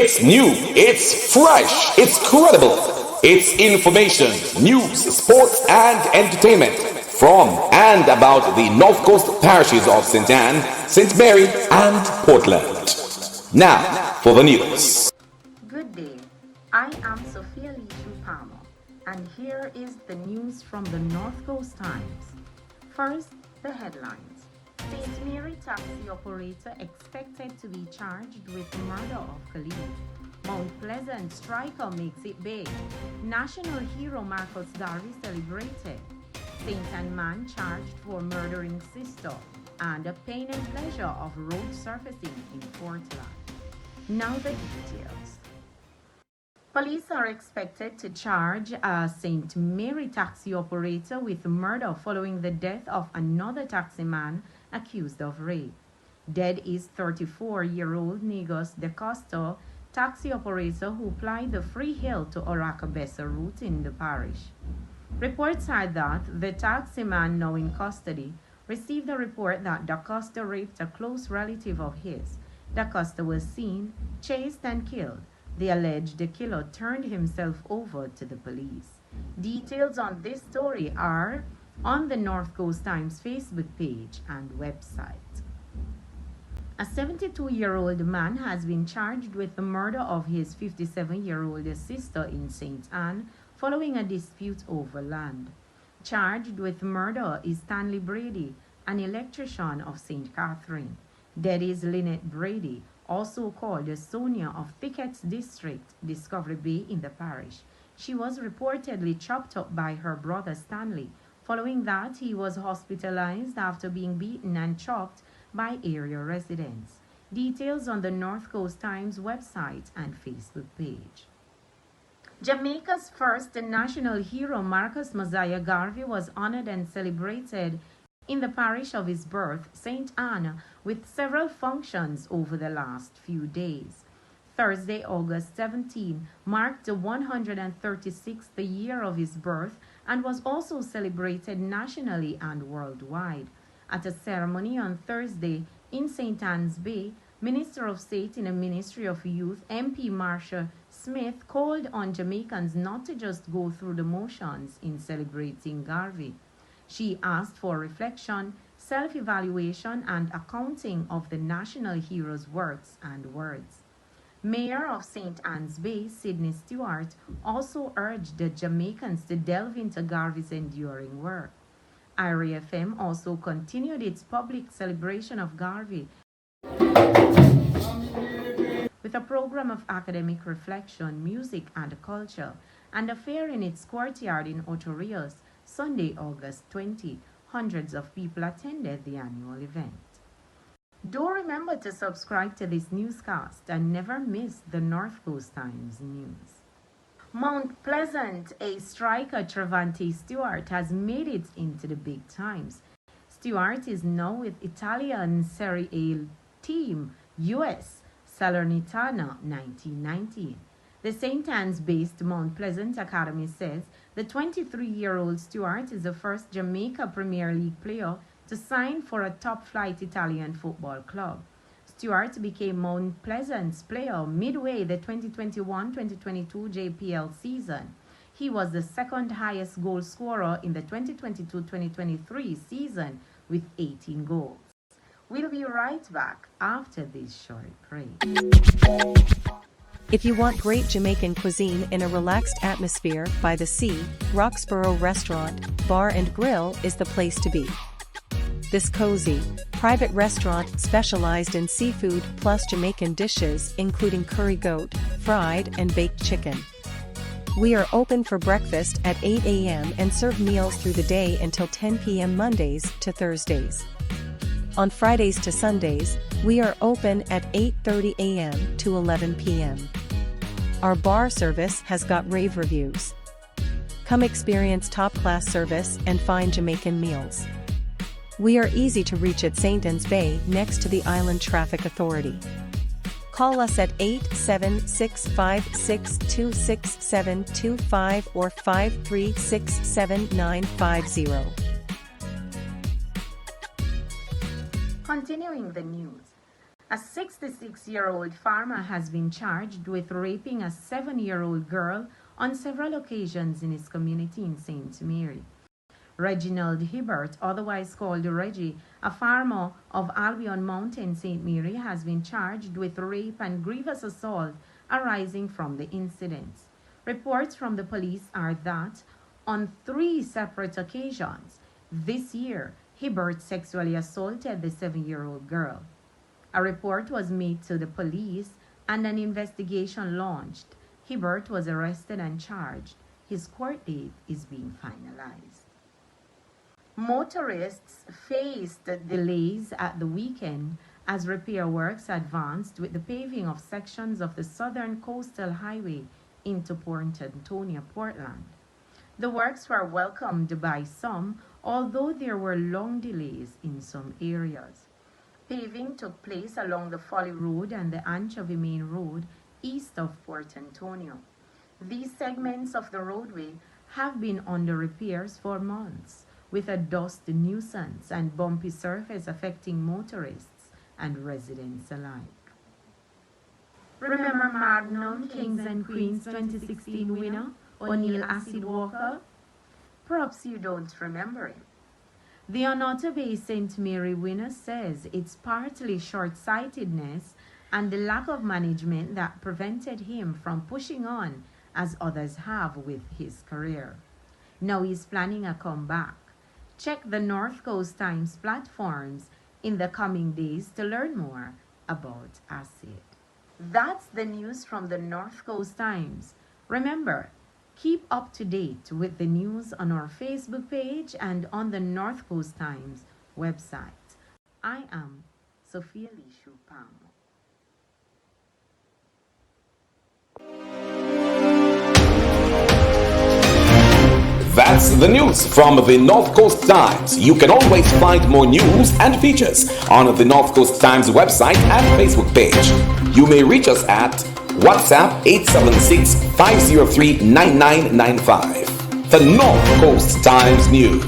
It's new, it's fresh, it's credible. It's information, news, sports, and entertainment from and about the North Coast parishes of St. Anne, St. Mary, and Portland. Now, for the news. Good day. I am Sophia Lee Palmer, and here is the news from the North Coast Times. First, the headlines. St. Mary taxi operator expected to be charged with murder of colleague. Mount Pleasant striker makes it big. National Hero Marcus Garvey celebrated. St. Anne man charged for murdering sister. And a pain and pleasure of road surfacing in Portland. Now the details. Police are expected to charge a St. Mary taxi operator with murder following the death of another taximan accused of rape. Dead is 34-year-old Negus De Costa, taxi operator who plied the Free Hill to Oracabessa route in the parish. Reports are that the taximan, now in custody, received a report that Da Costa raped a close relative of his. Da Costa was seen, chased, and killed. The alleged killer turned himself over to the police. Details on this story are on the North Coast Times Facebook page and website. A 72-year-old man has been charged with the murder of his 57-year-old sister in St. Anne following a dispute over land. Charged with murder is Stanley Brady, an electrician of St. Catherine. Dead is Lynette Brady, also called Sonia of Thickets District, Discovery Bay in the parish. She was reportedly chopped up by her brother Stanley. Following that, he was hospitalized after being beaten and chopped by area residents. Details on the North Coast Times website and Facebook page. Jamaica's first national hero Marcus Garvey was honored and celebrated in the parish of his birth, St. Anne, with several functions over the last few days. Thursday, August 17, marked the 136th year of his birth and was also celebrated nationally and worldwide. At a ceremony on Thursday in St. Anne's Bay, Minister of State in the Ministry of Youth, MP Marcia Smith, called on Jamaicans not to just go through the motions in celebrating Garvey. She asked for reflection, self-evaluation, and accounting of the national hero's works and words. Mayor of St. Anne's Bay, Sydney Stewart, also urged the Jamaicans to delve into Garvey's enduring work. IRA-FM also continued its public celebration of Garvey with a program of academic reflection, music, and culture, and a fair in its courtyard in Ocho Rios, Sunday, August 20. Hundreds of people attended the annual event. Do remember to subscribe to this newscast and never miss the North Coast Times news. Mount Pleasant, a striker Travante Stewart has made it into the big times. Stewart is now with Italian Serie A team US Salernitana 1919. The St. Anne's-based Mount Pleasant Academy says the 23-year-old Stewart is the first Jamaica Premier League player to sign for a top-flight Italian football club. Stewart became Mount Pleasant's player midway the 2021-2022 JPL season. He was the second highest goal scorer in the 2022-2023 season with 18 goals. We'll be right back after this short break. If you want great Jamaican cuisine in a relaxed atmosphere by the sea, Roxborough Restaurant, Bar and Grill is the place to be. This cozy, private restaurant specialized in seafood plus Jamaican dishes including curry goat, fried and baked chicken. We are open for breakfast at 8 a.m. and serve meals through the day until 10 p.m. Mondays to Thursdays. On Fridays to Sundays, we are open at 8:30 a.m. to 11 p.m. Our bar service has got rave reviews. Come experience top-class service and fine Jamaican meals. We are easy to reach at St. Anne's Bay next to the Island Traffic Authority. Call us at 87656267225 or 5367950. Continuing the news. A 66-year-old farmer has been charged with raping a 7-year-old girl on several occasions in his community in St. Mary. Reginald Hibbert, otherwise called Reggie, a farmer of Albion Mountain, St. Mary, has been charged with rape and grievous assault arising from the incidents. Reports from the police are that on 3 separate occasions this year, Hibbert sexually assaulted the 7-year-old girl. A report was made to the police and an investigation launched. Hibbert was arrested and charged. His court date is being finalized. Motorists faced delays at the weekend as repair works advanced with the paving of sections of the southern coastal highway into Port Antonio, Portland. The works were welcomed by some, although there were long delays in some areas. Paving took place along the Folly Road and the Anchovy Main Road east of Port Antonio. These segments of the roadway have been under repairs for months, with a dust nuisance and bumpy surface affecting motorists and residents alike. Remember Magnum Kings and Queens 2016 winner, O'Neal Acid Walker? Perhaps you don't remember him. The Onoto Bay St. Mary winner says it's partly short-sightedness and the lack of management that prevented him from pushing on as others have with his career. Now he's planning a comeback. Check the North Coast Times platforms in the coming days to learn more about acid. That's the news from the North Coast Times. Remember, keep up to date with the news on our Facebook page and on the North Coast Times website. I am Sophia Lishu Palmer. That's the news from the North Coast Times. You can always find more news and features on the North Coast Times website and Facebook page. You may reach us at WhatsApp 876-503-9995. The North Coast Times News.